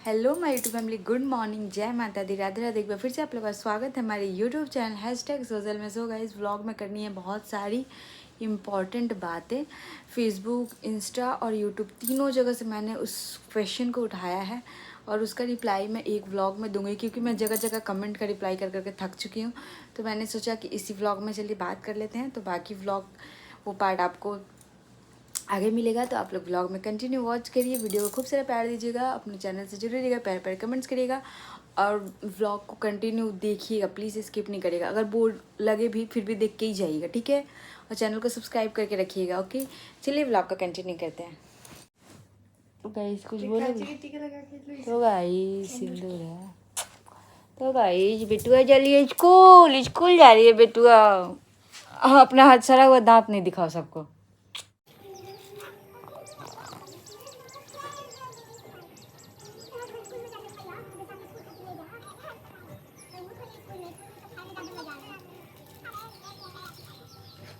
Hello my YouTube family, good morning, जय माता दी, राधे राधे। एक बार फिर से आप लोगों का स्वागत है हमारे यूट्यूब चैनल #सोशल में। सो गाइस, व्लॉग में करनी है बहुत सारी इम्पॉर्टेंट बातें। फेसबुक, इंस्टा और यूट्यूब तीनों जगह से मैंने उस क्वेश्चन को उठाया है और उसका रिप्लाई मैं एक व्लॉग में दूंगी, क्योंकि मैं जगह जगह कमेंट का रिप्लाई कर करके थक चुकी हूँ। तो मैंने सोचा कि इसी व्लॉग में चलिए बात कर लेते हैं। तो बाकी व्लॉग वो पार्ट आपको आगे मिलेगा, तो आप लोग ब्लॉग में कंटिन्यू वॉच करिए। वीडियो को खूब सारा प्यार दीजिएगा, अपने चैनल से जुड़े रहिएगा, प्यार प्यार कमेंट्स करिएगा और व्लॉग को कंटिन्यू देखिएगा, प्लीज़ स्किप नहीं करिएगा। अगर बोर लगे भी फिर भी देख के ही जाइएगा, ठीक है। और चैनल को सब्सक्राइब करके रखिएगा, ओके। चलिए व्लॉग का कंटिन्यू करते हैं। तो गाइस कुछ बोलोगे? तो गाइस सिंदूर है। तो गाइस बेटुआ चलिए स्कूल, स्कूल जा रही है बेटुआ। अपना हाथ सड़ा हुआ दांत नहीं दिखाओ सबको।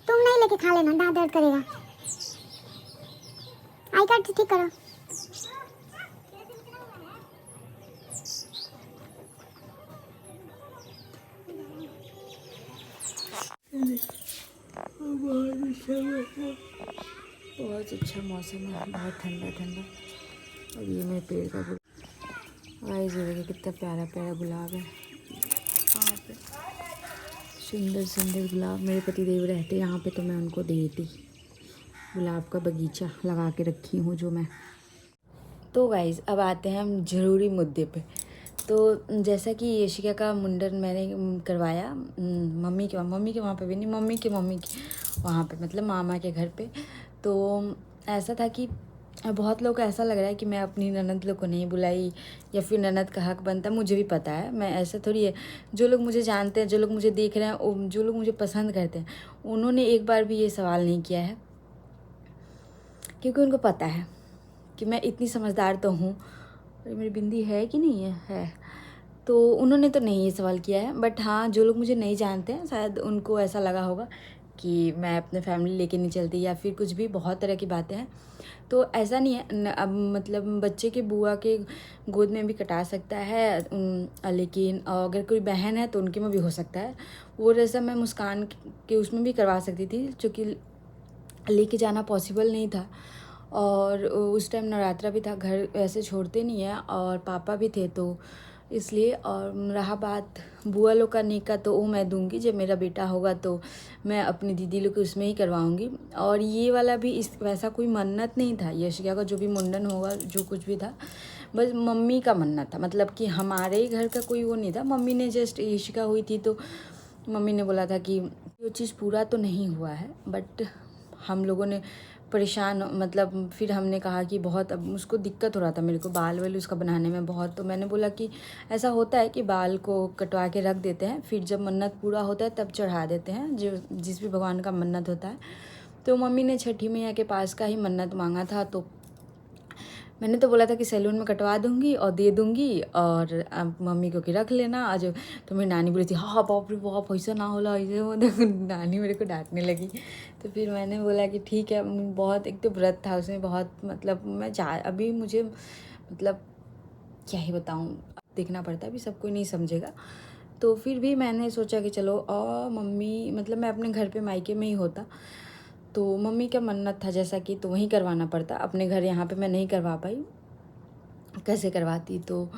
तुम नहीं लेके खा लेना, दांत दर्द करेगा। आई कार्ड ठीक करो। बहुत अच्छा मौसम है, बहुत ठंडा ठंडा। और ये मेरे पेड़ का गाइस, ये देखिए कितना प्यारा प्यारा गुलाब है। यहाँ पे सुंदर सुंदर गुलाब। मेरे पतिदेव रहते यहाँ पे तो मैं उनको देती। गुलाब का बगीचा लगा के रखी हूँ जो मैं। तो गाइस अब आते हैं हम ज़रूरी मुद्दे पे। तो जैसा कि यशिका का मुंडन मैंने करवाया मम्मी के वहाँ पे भी नहीं, मम्मी के वहाँ पे, मतलब मामा के घर पे। तो ऐसा था कि बहुत लोग को ऐसा लग रहा है कि मैं अपनी ननद लोग को नहीं बुलाई या फिर ननद का हक बनता है। मुझे भी पता है, मैं ऐसा थोड़ी है। जो लोग मुझे जानते हैं, जो लोग मुझे देख रहे हैं, जो लोग मुझे पसंद करते हैं, उन्होंने एक बार भी ये सवाल नहीं किया है, क्योंकि उनको पता है कि मैं इतनी समझदार तो हूँ। मेरी बिंदी है कि नहीं है। तो उन्होंने तो नहीं ये सवाल किया है। बट हाँ, जो लोग मुझे नहीं जानते हैं शायद उनको ऐसा लगा होगा कि मैं अपने फैमिली लेके नहीं चलती या फिर कुछ भी, बहुत तरह की बातें हैं। तो ऐसा नहीं है। अब मतलब बच्चे के बुआ के गोद में भी कटा सकता है, लेकिन अगर कोई बहन है तो उनके में भी हो सकता है। वो रस्म मैं मुस्कान के उसमें भी करवा सकती थी, क्योंकि लेके जाना पॉसिबल नहीं था। और उस टाइम नवरात्रा भी था, घर वैसे छोड़ते नहीं है, और पापा भी थे, तो इसलिए। और रहा बात बुआ लोग का निकाह, तो वो मैं दूंगी। जब मेरा बेटा होगा तो मैं अपनी दीदी लोग को उसमें ही करवाऊंगी। और ये वाला भी इस वैसा कोई मन्नत नहीं था। यशिका का जो भी मुंडन होगा, जो कुछ भी था, बस मम्मी का मन्नत था। मतलब कि हमारे ही घर का कोई वो नहीं था। मम्मी ने जस्ट यशिका हुई थी तो मम्मी ने बोला था कि वो चीज़ पूरा तो नहीं हुआ है, बट हम लोगों ने परेशान, मतलब फिर हमने कहा कि बहुत, अब उसको दिक्कत हो रहा था मेरे को बाल वाल उसका बनाने में बहुत। तो मैंने बोला कि ऐसा होता है कि बाल को कटवा के रख देते हैं, फिर जब मन्नत पूरा होता है तब चढ़ा देते हैं, जो जिस भी भगवान का मन्नत होता है। तो मम्मी ने छठी मैया के पास का ही मन्नत मांगा था। तो मैंने तो बोला था कि सैलून में कटवा दूंगी और दे दूंगी, और अब मम्मी को कि रख लेना आज। तो मेरी नानी बोली थी, हाँ बाप रे बाप, ऐसा ना होला, ऐसे वो देखो। नानी मेरे को डांटने लगी। तो फिर मैंने बोला कि ठीक है। बहुत, एक तो व्रत था उसमें बहुत, मतलब मैं अभी मुझे, मतलब क्या ही बताऊँ, देखना पड़ता है, अभी सब कोई नहीं समझेगा। तो फिर भी मैंने सोचा कि चलो, और मम्मी, मतलब मैं अपने घर पे मायके में ही होता, तो मम्मी का मन्नत था जैसा कि, तो वहीं करवाना पड़ता। अपने घर यहाँ पे मैं नहीं करवा पाई, कैसे करवाती। तो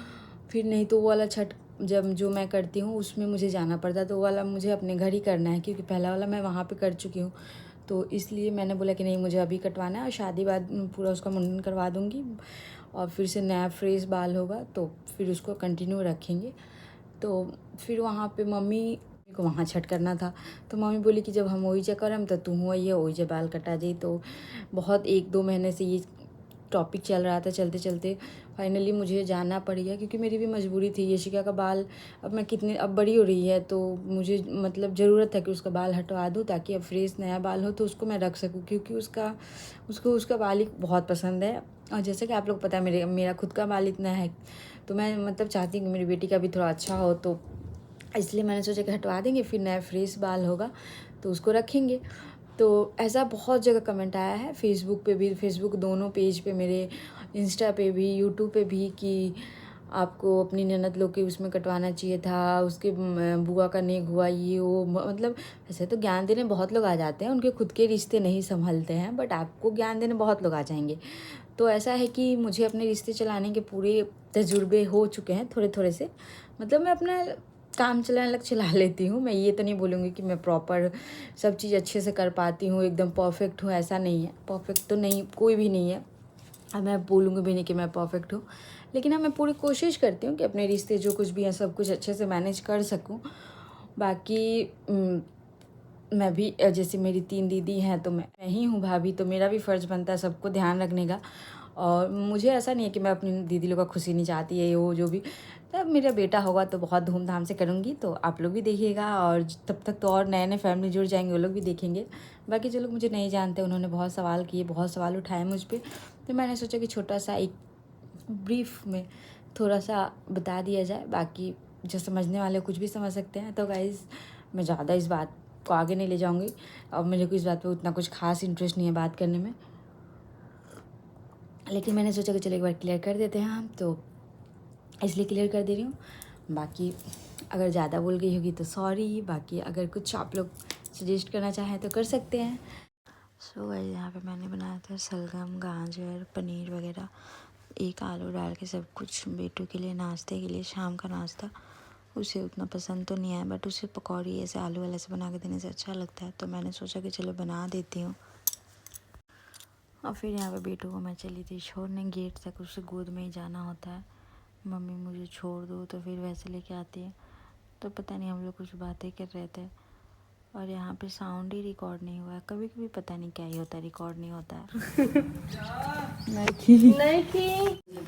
फिर नहीं तो वो वाला छठ जब जो मैं करती हूँ उसमें मुझे जाना पड़ता, तो वो वाला मुझे अपने घर ही करना है, क्योंकि पहला वाला मैं वहाँ पे कर चुकी हूँ। तो इसलिए मैंने बोला कि नहीं, मुझे अभी कटवाना है, और शादी बाद पूरा उसका मुंडन करवा दूँगी, और फिर से नया फ्रेश बाल होगा तो फिर उसको कंटिन्यू रखेंगे। तो फिर वहाँ पे मम्मी को वहाँ छठ करना था। तो मम्मी बोली कि जब हम वही जा करम तो तू हुआ ये वही जा बाल कटा जाई। तो बहुत 1-2 महीने से ये टॉपिक चल रहा था, चलते चलते फाइनली मुझे जाना पड़ गया, क्योंकि मेरी भी मजबूरी थी। यशिका का बाल अब मैं कितने, अब बड़ी हो रही है, तो मुझे मतलब ज़रूरत है कि उसका बाल हटवा दूँ, ताकि अब फ्रेश नया बाल हो तो उसको मैं रख सकूँ, क्योंकि उसका बाल ही बहुत पसंद है। और जैसे कि आप लोग पता है, मेरा खुद का बाल इतना है, तो मैं मतलब चाहती हूँ कि मेरी बेटी का भी थोड़ा अच्छा हो। तो इसलिए मैंने सोचा कि हटवा देंगे, फिर नया फ्रेश बाल होगा तो उसको रखेंगे। तो ऐसा बहुत जगह कमेंट आया है, फेसबुक पे भी, फेसबुक दोनों पेज पे मेरे, इंस्टा पे भी, यूट्यूब पे भी, कि आपको अपनी ननद लोग के उसमें कटवाना चाहिए था, उसके बुआ का नेक हुआ, ये वो, मतलब ऐसे तो ज्ञान देने बहुत लोग आ जाते हैं, उनके खुद के रिश्ते नहीं संभलते हैं, बट आपको ज्ञान देने बहुत लोग आ जाएंगे। तो ऐसा है कि मुझे अपने रिश्ते चलाने के पूरे तजुर्बे हो चुके हैं थोड़े थोड़े से, मतलब मैं अपना काम चलाने लग चला लेती हूँ। मैं ये तो नहीं बोलूँगी कि मैं प्रॉपर सब चीज़ अच्छे से कर पाती हूँ, एकदम परफेक्ट हूँ, ऐसा नहीं है। परफेक्ट तो नहीं, कोई भी नहीं है, अब मैं बोलूँगी भी नहीं कि मैं परफेक्ट हूँ, लेकिन हाँ मैं पूरी कोशिश करती हूँ कि अपने रिश्ते जो कुछ भी हैं सब कुछ अच्छे से मैनेज कर सकूँ। बाकी मैं भी जैसे मेरी 3 दीदी हैं तो मैं ही हूँ भाभी, तो मेरा भी फ़र्ज़ बनता है सबको ध्यान रखने का। और मुझे ऐसा नहीं है कि मैं अपनी दीदी लोग का खुशी नहीं चाहती है, वो जो भी। तब मेरा बेटा होगा तो बहुत धूमधाम से करूँगी, तो आप लोग भी देखिएगा, और तब तक तो और नए नए फैमिली जुड़ जाएंगे, वो लोग भी देखेंगे। बाकी जो लोग मुझे नहीं जानते उन्होंने बहुत सवाल किए, बहुत सवाल उठाए मुझ पर, तो मैंने सोचा कि छोटा सा एक ब्रीफ में थोड़ा सा बता दिया जाए। बाकी जो समझने वाले कुछ भी समझ सकते हैं। तो गाइज़ मैं ज़्यादा इस बात को आगे नहीं ले जाऊँगी, और मेरे को इस बात पे उतना कुछ खास इंटरेस्ट नहीं है बात करने में, लेकिन मैंने सोचा कि चलो एक बार क्लियर कर देते हैं हम, तो इसलिए क्लियर कर दे रही हूँ। बाकी अगर ज़्यादा बोल गई होगी तो सॉरी। बाकी अगर कुछ आप लोग सजेस्ट करना चाहें तो कर सकते हैं। सो गाइस यहाँ पे मैंने बनाया था सलगम, गाजर, पनीर वगैरह, एक आलू डाल के सब कुछ बेटू के लिए नाश्ते के लिए, शाम का नाश्ता। उसे उतना पसंद तो नहीं आया, बट उसे पकौड़ी ऐसे आलू वाले से बना के देने से अच्छा लगता है, तो मैंने सोचा कि चलो बना देती हूँ। और फिर यहाँ पे बेटू को मैं चली थी छोड़ने गेट तक, उसे गोद में ही जाना होता है। मम्मी मुझे छोड़ दो, तो फिर वैसे लेके आती है। तो पता नहीं हम लोग कुछ बातें कर रहे थे, और यहाँ पे साउंड ही रिकॉर्ड नहीं हुआ है। कभी कभी पता नहीं क्या ही होता है, रिकॉर्ड नहीं होता है।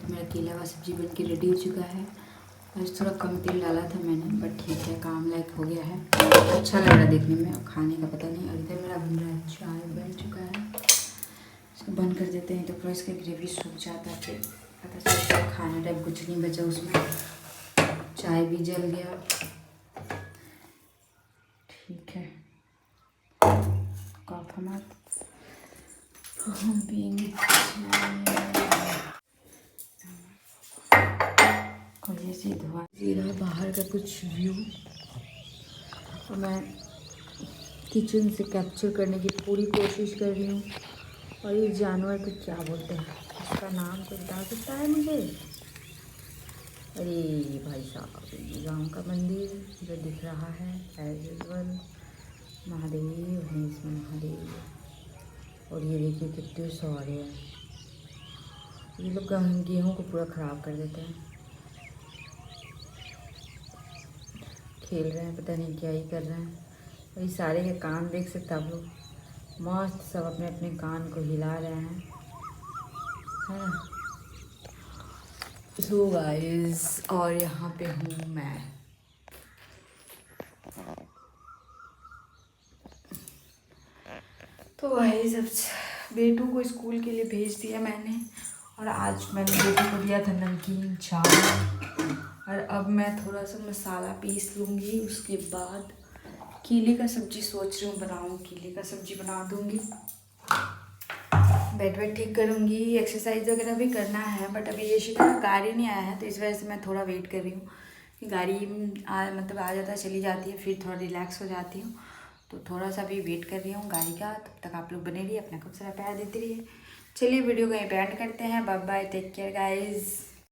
मेरा केला का सब्जी बन के रेडी हो चुका है। आज थोड़ा कम तेल डाला था मैंने, बट ठीक है, काम लायक हो गया है, अच्छा लग रहा है देखने में। और खाने का पता नहीं। और इधर मेरा बन रहा है, चाय बन चुका है, इसको बंद कर देते हैं तो पूरा इसका ग्रेवी सूख जाता है, फिर पता चलता है खाने टाइप कुछ नहीं बचा उसमें। चाय भी जल गया, ठीक है, कॉफी मत हम पियेंगे कोई ऐसी धुआं। ये बाहर का कुछ व्यू, और मैं किचन से कैप्चर करने की पूरी कोशिश कर रही हूँ। और ये जानवर को क्या बोलते हैं, इसका नाम तो बता सकता है मुझे? अरे भाई साहब, ये गाँव का मंदिर जो दिख रहा है एज यूजुअल, महादेव हैं इसमें, महादेव। और ये देखिए कितने सारे हैं, ये लोग गेहूँ को पूरा ख़राब कर देते हैं। खेल रहे हैं, पता नहीं क्या ही कर रहे हैं। और ये सारे के कान देख सकते आप लोग, मस्त सब अपने अपने कान को हिला रहे हैं, है ना। सो गाइस, और यहाँ पे हूँ मैं। तो गाइस अब बेटू को स्कूल के लिए भेज दिया मैंने, और आज मैंने बेटू को दिया था नमकीन चावल। और अब मैं थोड़ा सा मसाला पीस लूँगी, उसके बाद कीले का सब्जी सोच रही हूँ बनाऊँ, कीले का सब्जी बना दूँगी। बेड वेड ठीक करूँगी, एक्सरसाइज वगैरह भी करना है, बट अभी ये शिका गाड़ी नहीं आया है, तो इस वजह से मैं थोड़ा वेट कर रही हूँ कि गाड़ी मतलब आ जाता है, चली जाती है, फिर थोड़ा रिलैक्स हो जाती हूँ। तो थोड़ा सा भी वेट कर रही हूँ गाड़ी का। तब तक आप लोग बने रहिए, अपना खूब सारा प्यार देते रहिए। चलिए वीडियो को यहीं पे एंड करते हैं। Bye bye, take care guys.